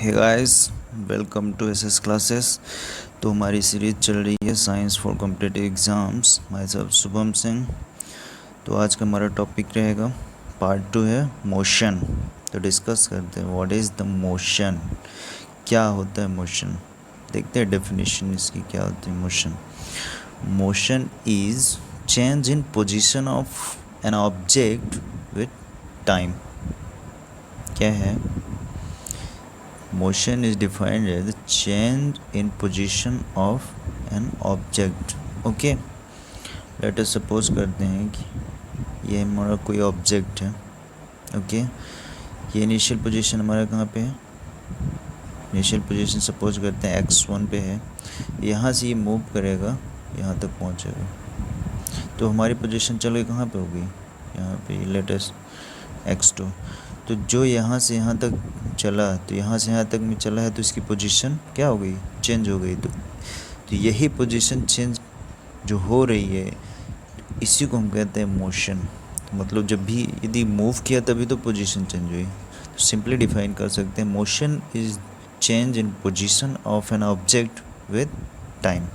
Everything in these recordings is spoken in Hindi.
Hey guys, welcome to SS classes. तो हमारी सीरीज़ चल रही है science for competitive exams. Myself Shubham Singh. तो आज का हमारा टॉपिक रहेगा पार्ट 2 है मोशन। तो डिस्कस करते हैं व्हाट इज़ द मोशन, क्या होता है मोशन। देखते हैं डेफिनेशन इसकी क्या होती है motion. Motion is change in position of an object with time. क्या है? Motion is defined as the change in position of an object. Okay, let us suppose करते हैं कि ये हमारा कोई ऑब्जेक्ट है। ओके, ये इनिशियल पोजीशन हमारा कहाँ पे है? इनिशियल पोजीशन सपोज करते हैं x1 पे है। यहाँ से ये मूव करेगा, यहाँ तक पहुँचेगा, तो हमारी पोजीशन चल गई कहाँ पे होगी? यहाँ पे लेट अस x2। तो जो यहाँ से यहाँ तक चला, तो यहाँ से यहाँ तक में चला है, तो इसकी पोजीशन क्या हो गई? चेंज हो गई। तो यही पोजीशन चेंज जो हो रही है, इसी को हम कहते हैं मोशन। तो मतलब जब भी यदि मूव किया तभी तो पोजीशन चेंज हुई। तो सिंपली डिफाइन कर सकते हैं motion is change in position of an object with time.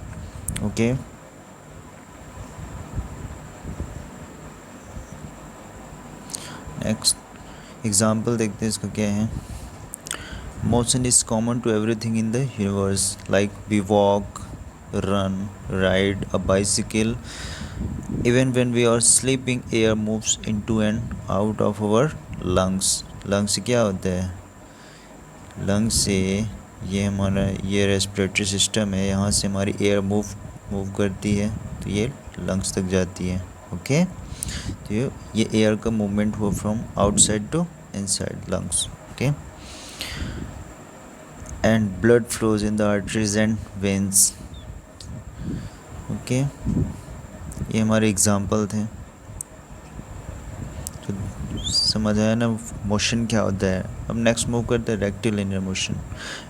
Okay, next example देखते हैं इसका क्या है। Motion is common to everything in the universe, like we walk, run, ride a bicycle. Even when we are sleeping, air moves into and out of our lungs. Lungs से क्या होता है? लंग्स से ये हमारा ये रेस्पिरेटरी सिस्टम है, यहाँ से हमारी एयर मूव करती है, तो ये लंग्स तक जाती है। ओके, तो ये एयर का मूवमेंट हुआ from outside to inside lungs. Okay, and blood flows in the arteries and veins. Okay, ये हमारे एग्जाम्पल थे। तो समझ आया ना मोशन क्या होता है। अब नेक्स्ट मूव करते हैं रेक्टिलिनियर मोशन।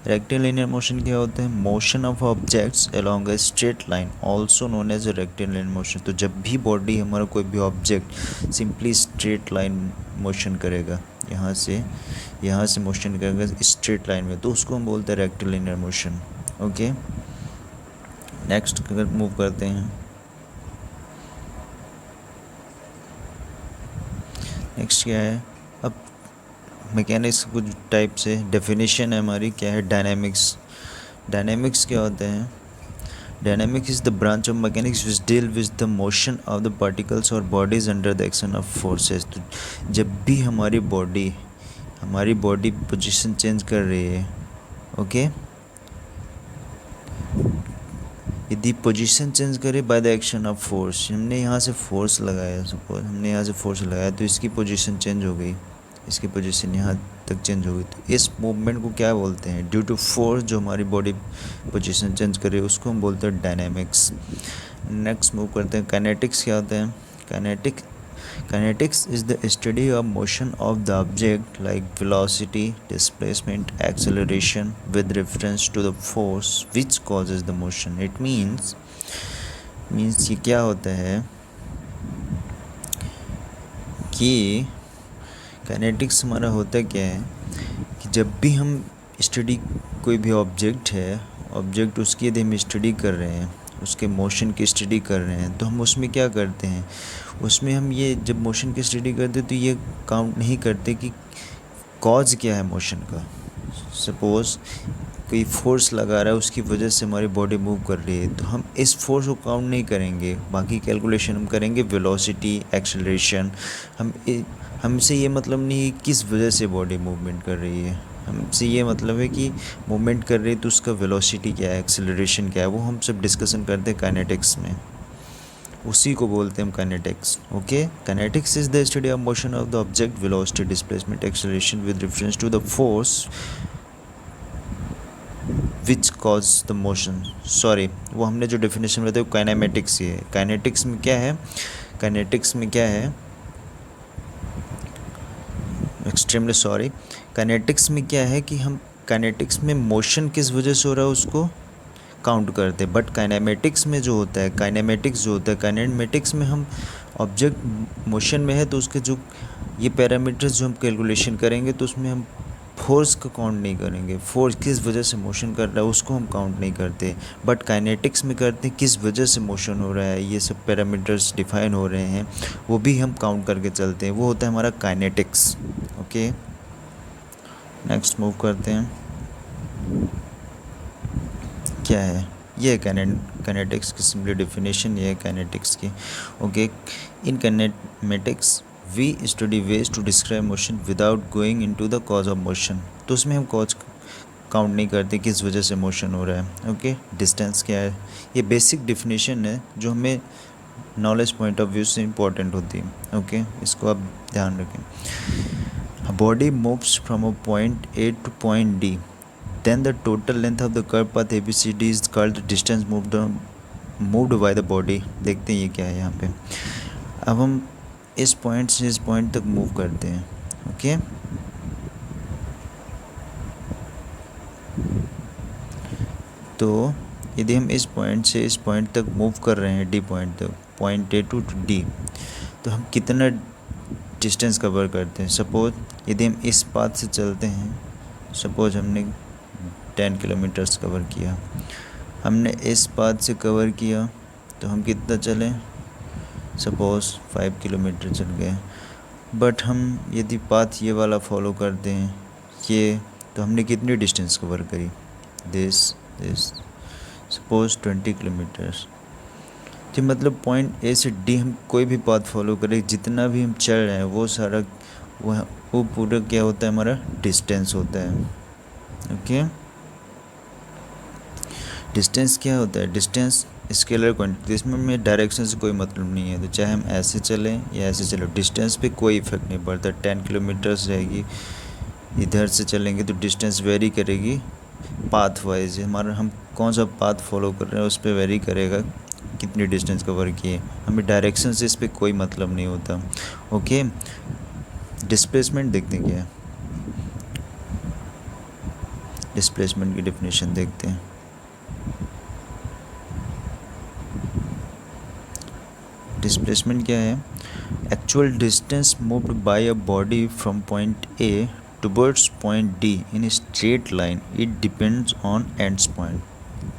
रेक्टिलिनियर मोशन क्या होता है? Motion of objects along a straight line, also known as a rectilinear motion. तो जब भी बॉडी हमारा कोई भी object simply straight line motion करेगा, यहाँ से मोशन करेगा स्ट्रेट लाइन में, तो उसको हम बोलते हैं रेक्टिलिनियर मोशन। ओके, नेक्स्ट अगर मूव करते हैं, नेक्स्ट क्या है? अब मैकेनिक्स कुछ टाइप से डेफिनेशन है हमारी, क्या है? डायनेमिक्स। डायनेमिक्स क्या होते हैं? Dynamics is the branch of mechanics which deal with the motion of the particles और bodies under the action of forces. तो जब भी हमारी बॉडी पोजीशन चेंज कर रही है, ओके, यदि पोजीशन चेंज करे by the action of force, हमने यहाँ से फोर्स लगाया, सपोज हमने यहाँ से फोर्स लगाया, तो इसकी पोजीशन चेंज हो गई, इसकी पोजीशन यहाँ तक चेंज हो गई, तो इस मूवमेंट को क्या बोलते हैं? ड्यू टू फोर्स जो हमारी बॉडी पोजीशन चेंज करे, उसको हम बोलते हैं डायनेमिक्स। नेक्स्ट मूव करते हैं काइनेटिक्स। क्या होता है kinetics is the study of motion of the object like velocity, displacement, acceleration with reference to the force which causes the motion. It means ये क्या होता है कि काइनेटिक्स हमारा होता क्या है कि जब भी हम स्टडी कोई भी ऑब्जेक्ट उसकी यदि हम स्टडी कर रहे हैं, उसके मोशन की स्टडी कर रहे हैं, तो हम उसमें क्या करते हैं? उसमें हम ये जब मोशन की स्टडी करते हैं तो ये काउंट नहीं करते कि कॉज क्या है मोशन का। सपोज़ कोई फोर्स लगा रहा है, उसकी वजह से हमारी बॉडी मूव कर रही है, तो हम इस फोर्स को काउंट नहीं करेंगे, बाकी कैलकुलेशन हम करेंगे वेलोसिटी, एक्सेलरेशन। हमसे ये मतलब नहीं है किस वजह से बॉडी मूवमेंट कर रही है, हमसे ये मतलब है कि मूवमेंट कर रही है तो उसका वेलोसिटी क्या है, एक्सेलरेशन क्या है, वो हम सब डिस्कशन करते हैं काइनेटिक्स में, उसी को बोलते हैं हम kinetics. Okay, kinetics is the study of motion of the object, velocity, displacement, acceleration with reference to the force which cause the motion. Sorry, वो हमने जो डेफिनेशन बताया वो काइनेमेटिक्स ही है। काइनेटिक्स में क्या है? एक्सट्रीमली सॉरी, काइनेटिक्स में क्या है कि हम काइनेटिक्स में मोशन किस वजह से हो रहा है उसको काउंट करते हैं, बट काइनेमेटिक्स जो होता है काइनेमेटिक्स में हम ऑब्जेक्ट मोशन में है तो उसके जो ये पैरामीटर्स जो हम कैलकुलेशन करेंगे तो उसमें हम फोर्स को काउंट नहीं करेंगे, फोर्स किस वजह से मोशन कर रहा है उसको हम काउंट नहीं करते, बट काइनेटिक्स में करते हैं किस वजह से मोशन हो रहा है, ये सब पैरामीटर्स डिफाइन हो रहे हैं, वो भी हम काउंट करके चलते हैं, वो होता है हमारा काइनेटिक्स। ओके, नेक्स्ट मूव करते हैं। क्या है ये काइनेटिक्स की सिंपली डेफिनेशन, ये है काइनेटिक्स की। Okay, in kinematics we study ways to describe motion without going into the cause of motion. तो उसमें हम कॉज काउंट नहीं करते किस वजह से मोशन हो रहा है। ओके, डिस्टेंस क्या है, ये बेसिक डेफिनेशन है जो हमें नॉलेज पॉइंट ऑफ व्यू से इम्पोर्टेंट होती है। ओके, इसको आप ध्यान रखें। A body moves from a point A two point D, then the total length of the curved path ABCD is called the distance moved by the body। देखते हैं ये क्या है यहाँ पे। अब हम इस पॉइंट से इस पॉइंट तक मूव करते हैं। ओके, तो यदि हम इस पॉइंट से इस पॉइंट तक मूव कर रहे हैं, डी पॉइंट तक, पॉइंट ए टू डी, तो हम कितना डिस्टेंस कवर करते हैं। सपोज यदि हम इस पाथ से चलते हैं, सपोज हमने 10 किलोमीटर्स कवर किया, हमने इस पाथ से कवर किया, तो हम कितना चले, सपोज 5 किलोमीटर चल गए। बट हम यदि पाथ ये वाला फॉलो करते हैं ये, तो हमने कितनी डिस्टेंस कवर करी, दिस सपोज 20 किलोमीटर्स। तो मतलब पॉइंट ए से डी हम कोई भी पाथ फॉलो करें, जितना भी हम चल रहे हैं वो सारा वो पूरा क्या होता है, हमारा डिस्टेंस होता है। ओके, डिस्टेंस क्या होता है, डिस्टेंस स्केलर क्वांटिटी, इसमें में डायरेक्शन से कोई मतलब नहीं है, तो चाहे हम ऐसे चलें या ऐसे चलें डिस्टेंस पे कोई इफेक्ट नहीं पड़ता। 10 किलोमीटर्स रहेगी, इधर से चलेंगे तो डिस्टेंस वेरी करेगी पाथ वाइज, हमारा हम कौन सा पाथ फॉलो कर रहे हैं उस पर वेरी करेगा कितनी डिस्टेंस कवर किए, हमें डायरेक्शन से इस पर कोई मतलब नहीं होता। ओके, डिस्प्लेसमेंट देखते हैं क्या है, डिस्प्लेसमेंट की डेफिनेशन देखते हैं। डिस्प्लेसमेंट क्या है, actual distance moved by a body from point A towards point D in straight line, it depends on ends point.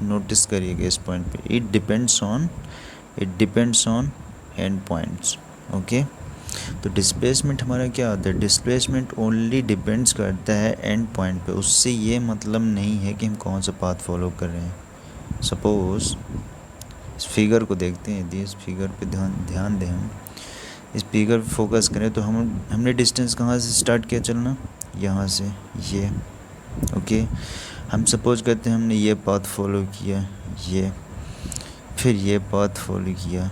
Notice करिएगा इस पॉइंट पे, it depends on and points. Okay, तो डिस्प्लेसमेंट हमारा क्या होता है, डिस्प्लेसमेंट ओनली डिपेंड्स करता है एंड पॉइंट पे, उससे ये मतलब नहीं है कि हम कौन सा पाथ फॉलो कर रहे हैं। सपोज इस फिगर को देखते हैं, यदि इस फिगर पे ध्यान दें, हम इस फिगर पे फोकस करें तो हमने डिस्टेंस कहाँ से स्टार्ट किया चलना, यहाँ से ये। ओके, हम सपोज करते हैं हमने ये पाथ फॉलो किया, ये फिर ये पाथ फॉलो किया,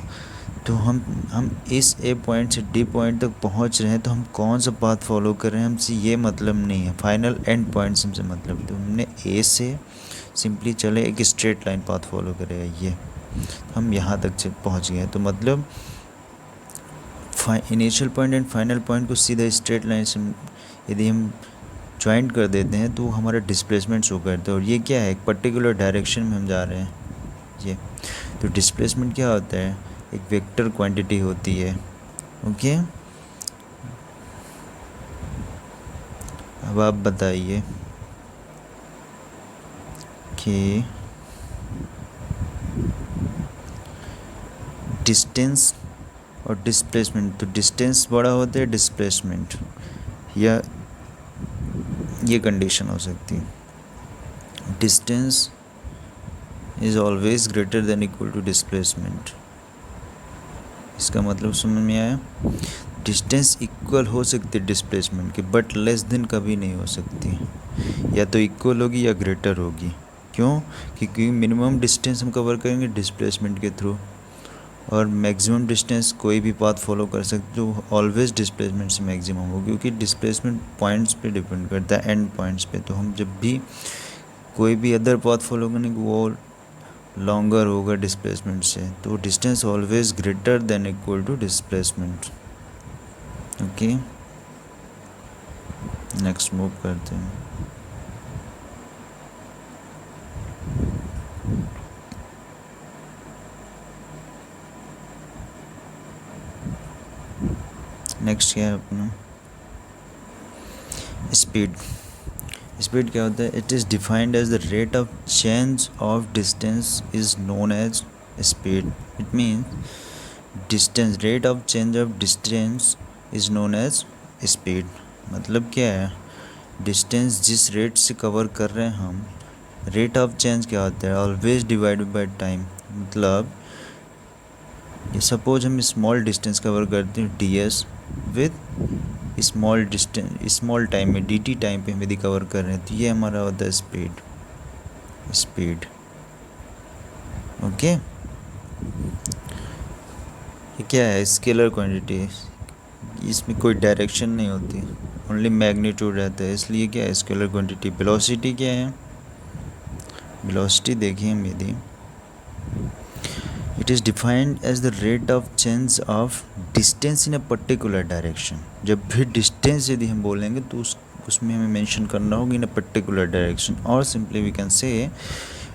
तो हम इस ए पॉइंट से डी पॉइंट तक पहुंच रहे हैं, तो हम कौन सा पाथ फॉलो कर रहे हैं हमसे ये मतलब नहीं है, फाइनल एंड पॉइंट से हमसे मतलब है। तो हमने ए से सिंपली चले एक स्ट्रेट लाइन पाथ फॉलो करेगा, ये हम यहाँ तक पहुँच गए, तो मतलब initial point and final point को सीधा स्ट्रेट लाइन से यदि हम ज्वाइंट कर देते हैं तो हमारा डिस्प्लेसमेंट शो करता है, और ये क्या है, एक पर्टिकुलर डायरेक्शन में हम जा रहे हैं ये। तो डिस्प्लेसमेंट क्या होता है, एक वेक्टर क्वांटिटी होती है। ओके, अब आप बताइए कि डिस्टेंस और डिस्प्लेसमेंट, तो डिस्टेंस बड़ा होता है डिस्प्लेसमेंट, या ये कंडीशन हो सकती है, distance is always greater than equal to displacement. इसका मतलब समझ में आया, डिस्टेंस इक्वल हो सकती है डिस्प्लेसमेंट की, बट लेस देन कभी नहीं हो सकती, या तो इक्वल होगी या ग्रेटर होगी। क्यों, क्योंकि मिनिमम डिस्टेंस हम कवर करेंगे डिस्प्लेसमेंट के थ्रू, और मैक्सिमम डिस्टेंस कोई भी पाथ फॉलो कर सकते जो ऑलवेज डिस्प्लेसमेंट से मैक्सिमम हो, क्योंकि डिस्प्लेसमेंट पॉइंट्स पे डिपेंड करता है, एंड पॉइंट्स पे। तो हम जब भी कोई भी अदर पाथ फॉलो करेंगे वो लॉन्गर होगा डिस्प्लेसमेंट से, तो distance always greater than equal to displacement. Okay, next move करते हैं। नेक्स्ट क्या है अपना, स्पीड। स्पीड क्या होता है? It is defined as the rate of change of distance is known as speed. It means distance, rate of change of distance is known as speed. मतलब क्या है? डिस्टेंस जिस रेट से कवर कर रहे हैं हम, रेट ऑफ चेंज क्या होता है? Always divided by time. मतलब ये सपोज हम स्मॉल डिस्टेंस कवर करते हैं ds with small distance, small time में dt टाइम पे हम यदि कवर कर रहे हैं तो ये हमारा होता है स्पीड. ओके, ये क्या है? Scalar quantity. इसमें कोई डायरेक्शन नहीं होती, ओनली मैग्नीट्यूड रहता है, इसलिए क्या है? Scalar quantity. वेलोसिटी क्या है? वेलोसिटी देखिए हम यदि, it is defined as the rate of change of distance in a particular direction. जब भी डिस्टेंस यदि हम बोलेंगे तो उसमें हमें मेंशन करना होगा इन अ पर्टिकुलर डायरेक्शन. और simply we can say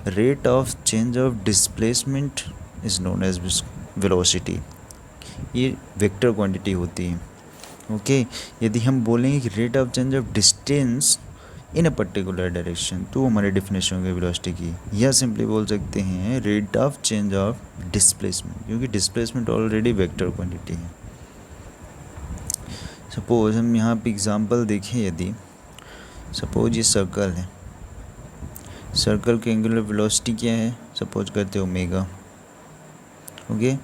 rate of change of displacement is known as velocity. ये वेक्टर क्वांटिटी होती है. ओके, यदि हम बोलेंगे कि rate of change of distance in a particular direction तो हमारी डेफिनेशन होगी वेलोसिटी की. या सिंपली बोल सकते हैं rate of change of displacement, क्योंकि डिस्प्लेसमेंट ऑलरेडी वेक्टर क्वांटिटी है. सपोज हम यहाँ पे एग्जांपल देखें, यदि सपोज ये सर्कल है, सर्कल की एंगुलर वेलोसिटी क्या है? सपोज करते हैं ओमेगा. ओके,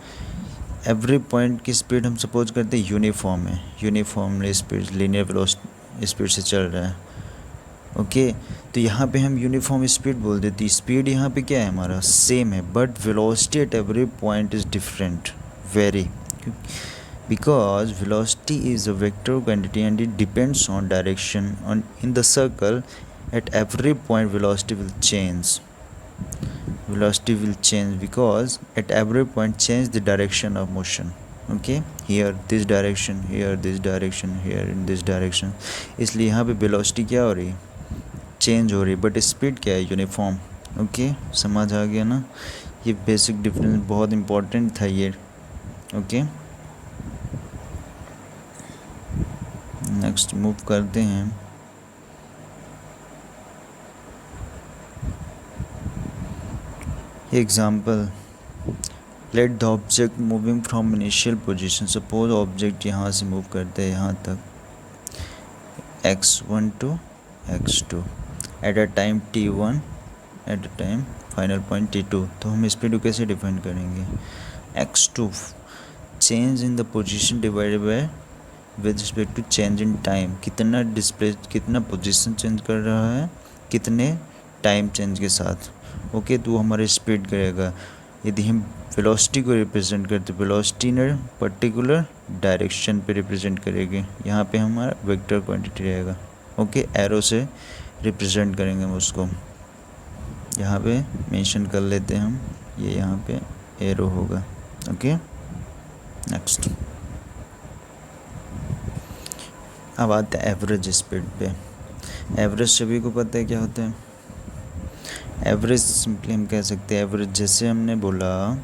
एवरी पॉइंट की स्पीड हम सपोज करते हैं यूनिफॉर्म है, uniformly speed linear velocity speed से चल रहा है. ओके, तो यहाँ पे हम यूनिफॉर्म स्पीड बोल देती. स्पीड यहाँ पे क्या है? हमारा सेम है, but velocity at every point is different very, because velocity is a vector quantity and it depends on direction. On in the circle, at every point velocity will change. Velocity will change because at every point change the direction of motion. Okay, here this direction, here this direction, here in this direction. इसलिए यहाँ पे velocity क्या हो रही है? चेंज हो रही है, बट स्पीड क्या है? यूनिफॉर्म. ओके, समझ आ गया ना? ये बेसिक डिफरेंस बहुत इंपॉर्टेंट था ये. ओके, नेक्स्ट मूव करते हैं. Example, let the object moving from initial position. Suppose object यहाँ से मूव करते हैं यहाँ तक, x1 to x2 at a time t1 at a time final point t2. तो हम स्पीड को कैसे डिफाइन करेंगे? x2 change in the position divided by with respect to change in time. कितना डिस्प्ले, कितना पोजीशन चेंज कर रहा है, कितने टाइम चेंज के साथ. ओके, तो हमारे स्पीड करेगा. यदि हम वेलोसिटी को रिप्रेजेंट करते, वेलोसिटी ने पर्टिकुलर डायरेक्शन पे रिप्रेजेंट करेंगे. यहाँ पे हमारा वेक्टर क्वांटिटी रहेगा. ओके, एरो से रिप्रेजेंट करेंगे हम उसको. यहाँ पे मेंशन कर लेते हैं हम, ये यहाँ पे एरो होगा. Okay, next. अब आते हैं एवरेज स्पीड पे. एवरेज सभी को पता है क्या होता है. एवरेज सिंपली हम कह सकते हैं एवरेज, जैसे हमने बोला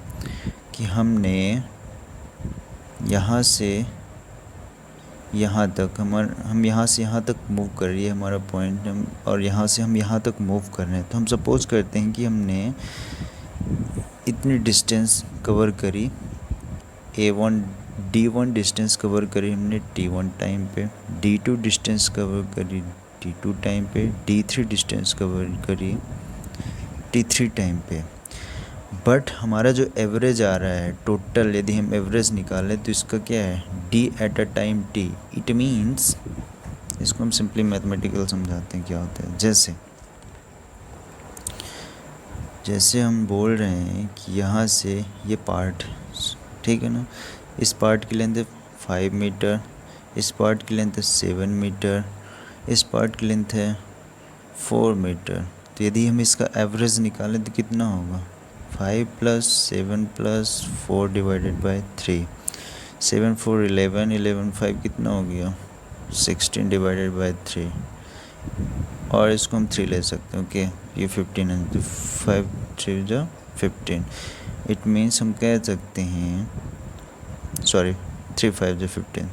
कि हमने यहाँ से यहाँ तक हम यहाँ से यहाँ तक मूव कर रही है हमारा पॉइंट, हम और यहाँ से हम यहाँ तक मूव कर रहे हैं. तो हम सपोज करते हैं कि हमने इतनी डिस्टेंस कवर करी, d1 डिस्टेंस कवर करी हमने t1 टाइम पे, d2 डिस्टेंस कवर करी t2 टाइम पे, d3 डिस्टेंस कवर करी t3 टाइम पे. बट हमारा जो एवरेज आ रहा है टोटल, यदि हम एवरेज निकालें तो इसका क्या है? d eight a time t. It means, इसको हम सिंपली मैथमेटिकल समझाते हैं क्या होता है. जैसे हम बोल रहे हैं कि यहाँ से ये पार्ट, ठीक है ना, इस पार्ट की लेंथ है 5 मीटर, इस पार्ट की लेंथ है 7 मीटर, इस पार्ट की लेंथ है 4 मीटर. तो यदि हम इसका एवरेज निकालें तो कितना होगा? 5 + 7 + 4 डिवाइडेड बाय 3. 7 4 11, 11 5 कितना हो गया? 16 डिवाइडेड बाय 3. और इसको हम 3 ले सकते हैं. ओके, ये 15 है, तो 5 3 जो 15. इट मीन्स हम कह सकते हैं, सॉरी 3 5 जो 15.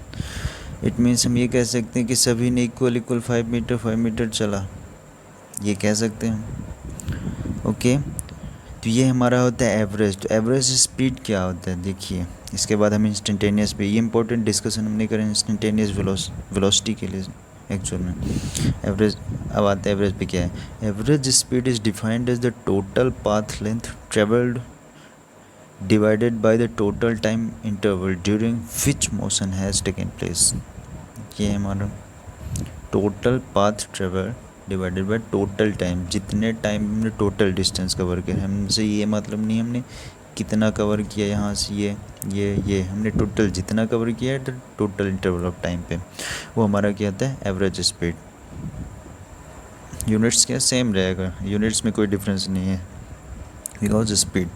इट मीन्स हम ये कह सकते हैं कि सभी ने इक्वल 5 मीटर चला. ये कह सकते हैं। ओके, तो ये हमारा होता है एवरेज। तो एवरेज स्पीड क्या होता है देखिए। इसके बाद हम इंस्टेंटेनियस पे, ये इंपॉर्टेंट डिस्कशन हमने करें इंस्टेंटेनियस वेलोसिटी के लिए एक्चुअल में। एवरेज, अब आता है एवरेज पे क्या है। Average speed is defined as the total path length travelled divided by the total time interval during which motion has taken place. ये है हमारा total path travel divided by total time, जितने टाइम हमने टोटल डिस्टेंस कवर किया। हमसे ये मतलब नहीं हमने कितना कवर किया यहाँ से, ये हमने टोटल जितना कवर किया है तो टोटल इंटरवल ऑफ टाइम पे, वो हमारा क्या होता है एवरेज स्पीड। यूनिट्स क्या सेम रहेगा, यूनिट्स में कोई डिफरेंस नहीं है बिकॉज स्पीड।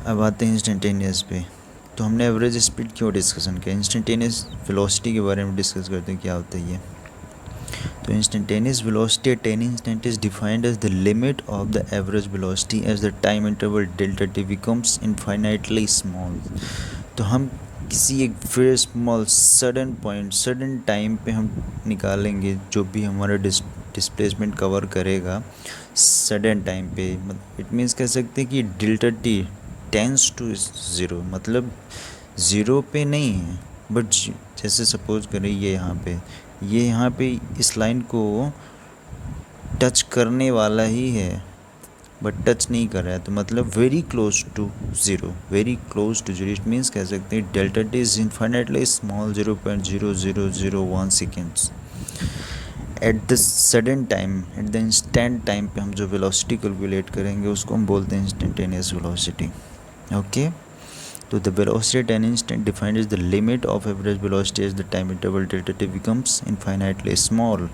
अब आते हैं इंस्टेंटेनियस पे। तो हमने एवरेज स्पीड क्यों डिस्कशन किया, इंस्टेंटेनियस वेलोसिटी के बारे में डिस्कस करते हैं क्या होता है ये। तो instantaneous velocity at any instant is defined as the limit of the average velocity as the time interval delta t becomes infinitely small। तो हम किसी एक very small sudden point, sudden time पे हम निकालेंगे जो भी हमारा डिस्प्लेसमेंट कवर करेगा सडन टाइम पे। इट मीन्स कह सकते हैं कि delta T tends to zero, मतलब ज़ीरो पे नहीं है बट जैसे सपोज करें ये यहाँ पे इस लाइन को टच करने वाला ही है बट टच नहीं कर रहा है, तो मतलब very close to zero, very close to zero. It means कह सकते हैं delta T is infinitely small 0.0001 seconds. At the sudden time, at the instant time पे हम जो वेलोसिटी कैलकुलेट करेंगे उसको हम बोलते हैं इंस्टेंटेनियस वेलोसिटी। ओके, तो the velocity at an instant defined as the limit of average velocity as the time interval delta t becomes infinitely small।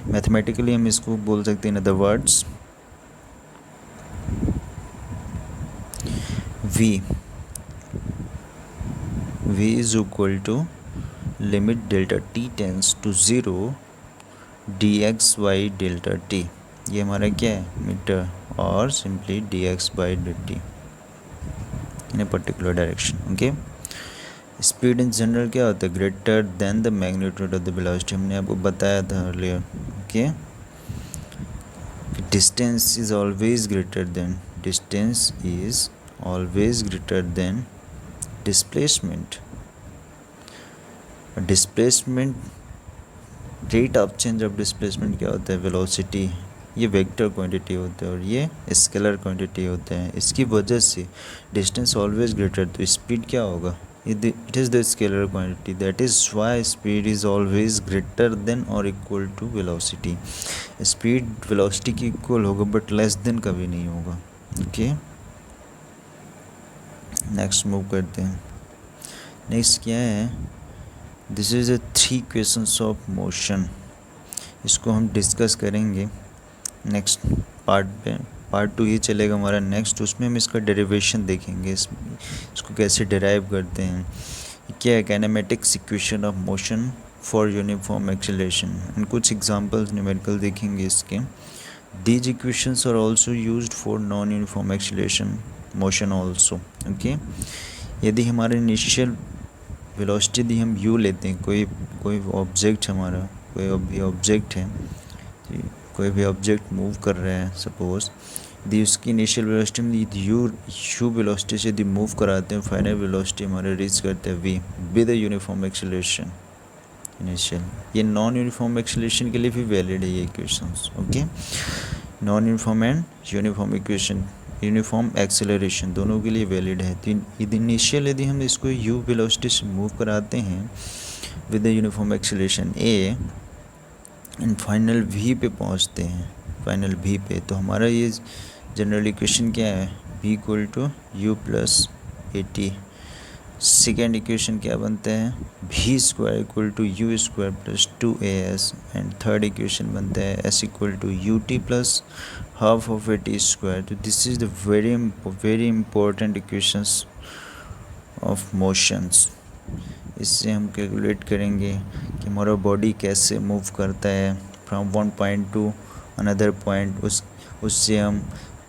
Mathematically हम इसको बोल सकते हैं in other words v is equal to limit delta t tends to 0 dx by delta t। ये हमारा क्या है मीटर, और simply dx by dt in a particular direction। Okay, speed in general क्या होता है greater than the magnitude of the velocity, हमने आपको बताया था earlier. Okay, distance is always greater then, distance is always greater then displacement. Displacement, rate of change of displacement क्या होता है वेलोसिटी, ये वेक्टर क्वांटिटी होता है और ये स्केलर क्वांटिटी होते हैं। इसकी वजह से डिस्टेंस ऑलवेज ग्रेटर, तो स्पीड क्या होगा, it is the scalar quantity, that is why speed is always greater than or equal to velocity। Speed velocity की इक्वल होगा बट लेस देन कभी नहीं होगा। ओके, नेक्स्ट मूव करते हैं। नेक्स्ट क्या है, this is the 3 questions of motion, इसको हम डिस्कस करेंगे नेक्स्ट पार्ट पे। पार्ट 2 ही चलेगा हमारा नेक्स्ट, उसमें हम इसका डेरिवेशन देखेंगे, इसको कैसे डिराइव करते हैं। क्या है kinematics equation of motion for uniform acceleration, and कुछ एग्जांपल्स न्यूमेरिकल देखेंगे इसके। These equations are also used for non uniform acceleration motion also. Okay, यदि हमारे इनिशियल वेलोसिटी दी हम u लेते हैं, कोई ऑब्जेक्ट हमारा, कोई भी ऑब्जेक्ट मूव कर रहे हैं सपोज, यदि उसकी इनिशियल वेलोसिटी में यू वेलोसिटी से यदि मूव कराते हैं, फाइनल वेलोसिटी हमारे रीच करते हैं v with a uniform acceleration initial. ये नॉन यूनिफॉर्म एक्सेलरेशन के लिए भी वैलिड है ये equations. Okay, non uniform and uniform equation, uniform acceleration दोनों के लिए वैलिड है। तो इनिशियल यदि हम इसको u वेलोसिटी से मूव कराते हैं with the uniform acceleration a and final v पे पहुंचते हैं, फाइनल v पे, तो हमारा ये जनरल इक्वेशन क्या है v equal to u plus at। Second equation क्या बनता है v square equal to u square plus 2as, and third equation बनता है s equal to ut plus half of at square. तो this is the very important equations of motions. इससे हम कैलकुलेट करेंगे कि हमारा बॉडी कैसे मूव करता है from one point two another point. उससे हम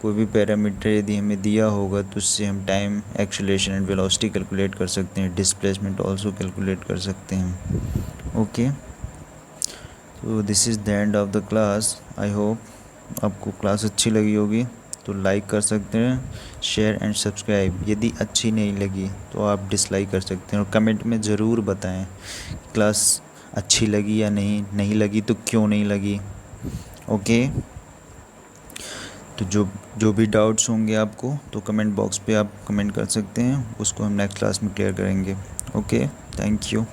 कोई भी पैरामीटर यदि हमें दिया होगा तो उससे हम time, acceleration and velocity calculate कर सकते हैं, डिस्प्लेसमेंट ऑल्सो कैलकुलेट कर सकते हैं। ओके, तो this is the end of the class. I hope आपको क्लास अच्छी लगी होगी तो लाइक कर सकते हैं, शेयर एंड सब्सक्राइब। यदि अच्छी नहीं लगी तो आप डिसलाइक कर सकते हैं और कमेंट में ज़रूर बताएं क्लास अच्छी लगी या नहीं लगी तो क्यों नहीं लगी। ओके, तो जो जो भी डाउट्स होंगे आपको तो कमेंट बॉक्स पे आप कमेंट कर सकते हैं, उसको हम नेक्स्ट क्लास में क्लियर करेंगे। Okay, thank you.